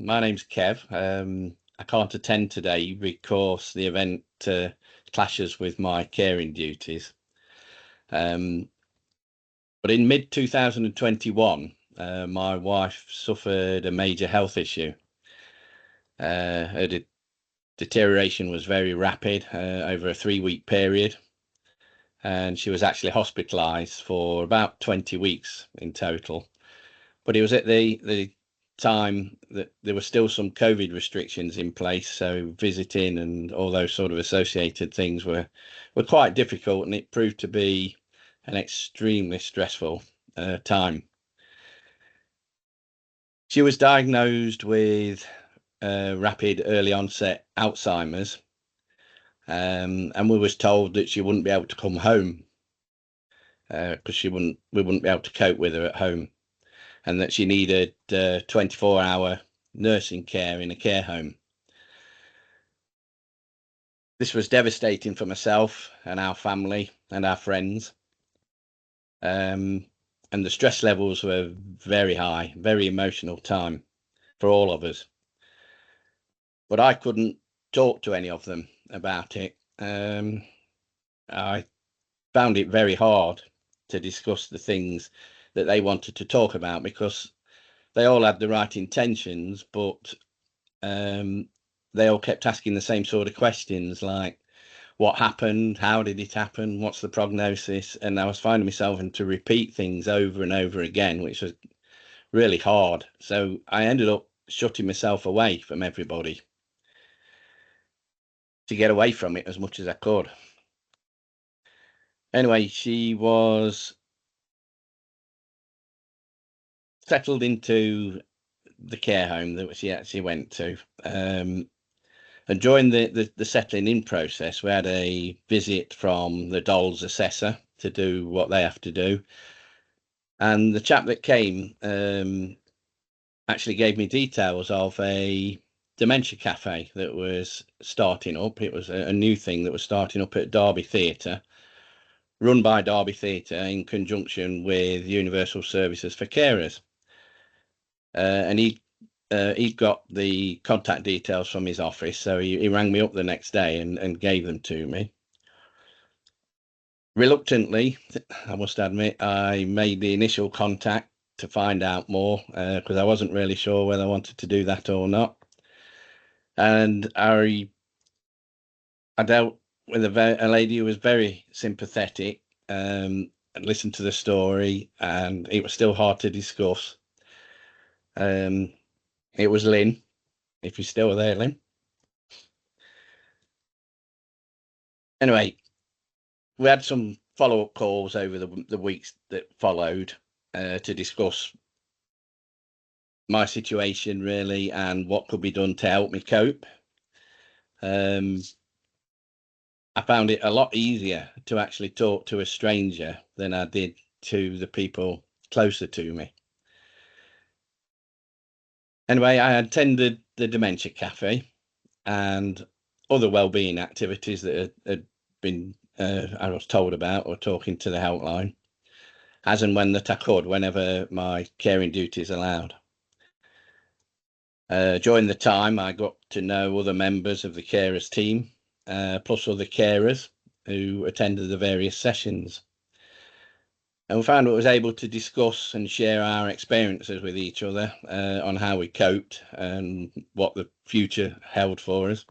My name's Kev. I can't attend today because the event clashes with my caring duties. Um, but in mid 2021, my wife suffered a major health issue. Her deterioration was very rapid over a 3-week period, and she was actually hospitalised for about 20 weeks in total. But it was at the time that there were still some COVID restrictions in place, so visiting and all those sort of associated things were quite difficult, and it proved to be an extremely stressful time. She was diagnosed with rapid early onset Alzheimer's, and we was told that she wouldn't be able to come home because we wouldn't be able to cope with her at home, and that she needed 24-hour nursing care in a care home. This was devastating for myself and our family and our friends. And the stress levels were very high, very emotional time for all of us. But I couldn't talk to any of them about it. I found it very hard to discuss the things that they wanted to talk about because they all had the right intentions, but they all kept asking the same sort of questions like, what happened? How did it happen? What's the prognosis? And I was finding myself having to repeat things over and over again, which was really hard. So I ended up shutting myself away from everybody to get away from it as much as I could. Anyway, she was settled into the care home that she actually went to. And during the settling in process, we had a visit from the Dolls assessor to do what they have to do. And the chap that came actually gave me details of a dementia cafe that was starting up. It was a new thing that was starting up at Derby Theatre, run by Derby Theatre in conjunction with Universal Services for Carers. And he'd got the contact details from his office, so he rang me up the next day and gave them to me. Reluctantly, I must admit, I made the initial contact to find out more because I wasn't really sure whether I wanted to do that or not. And I dealt with a lady who was very sympathetic and listened to the story, and it was still hard to discuss. It was Lynn, if you're still there, Lynn. Anyway, we had some follow-up calls over the weeks that followed to discuss my situation really and what could be done to help me cope. I found it a lot easier to actually talk to a stranger than I did to the people closer to me. Anyway, I attended the Dementia Cafe and other wellbeing activities that had been I was told about or talking to the helpline, as and when that I could, whenever my caring duties allowed. During the time, I got to know other members of the carers team, plus other carers who attended the various sessions. And we found I was able to discuss and share our experiences with each other on how we coped and what the future held for us.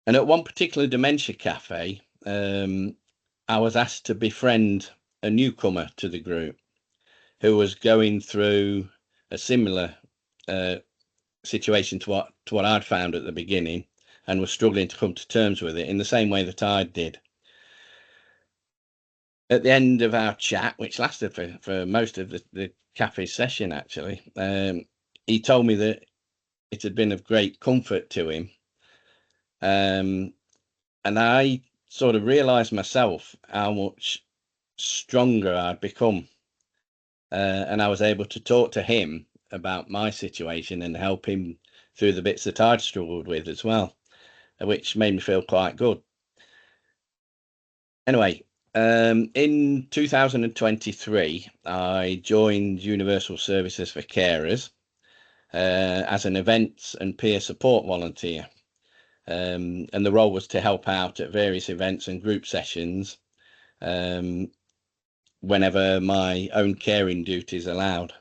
And at one particular dementia cafe, I was asked to befriend a newcomer to the group who was going through a similar situation to what I'd found at the beginning and was struggling to come to terms with it in the same way that I did. At the end of our chat, which lasted for most of the cafe session, actually, he told me that it had been of great comfort to him. And I sort of realised myself how much stronger I'd become. And I was able to talk to him about my situation and help him through the bits that I'd struggled with as well, which made me feel quite good. Anyway, in 2023, I joined Universal Services for Carers, as an events and peer support volunteer. And the role was to help out at various events and group sessions whenever my own caring duties allowed.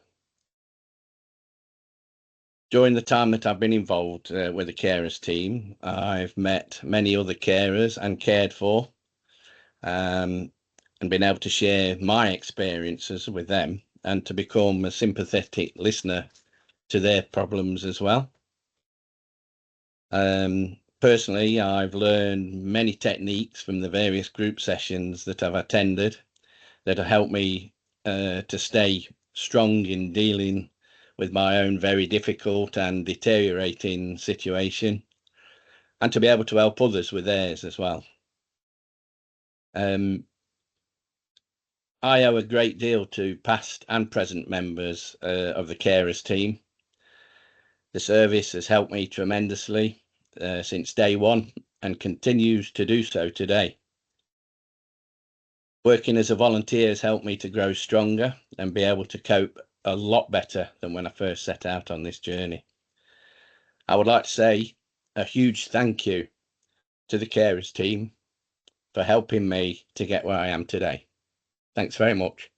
During the time that I've been involved with the carers team, I've met many other carers and cared for, and been able to share my experiences with them and to become a sympathetic listener to their problems as well. Personally, I've learned many techniques from the various group sessions that I've attended that have helped me to stay strong in dealing with my own very difficult and deteriorating situation, and to be able to help others with theirs as well. I owe a great deal to past and present members of the carers team. The service has helped me tremendously since day one and continues to do so today. Working as a volunteer has helped me to grow stronger and be able to cope a lot better than when I first set out on this journey. I would like to say a huge thank you to the carers team for helping me to get where I am today. Thanks very much.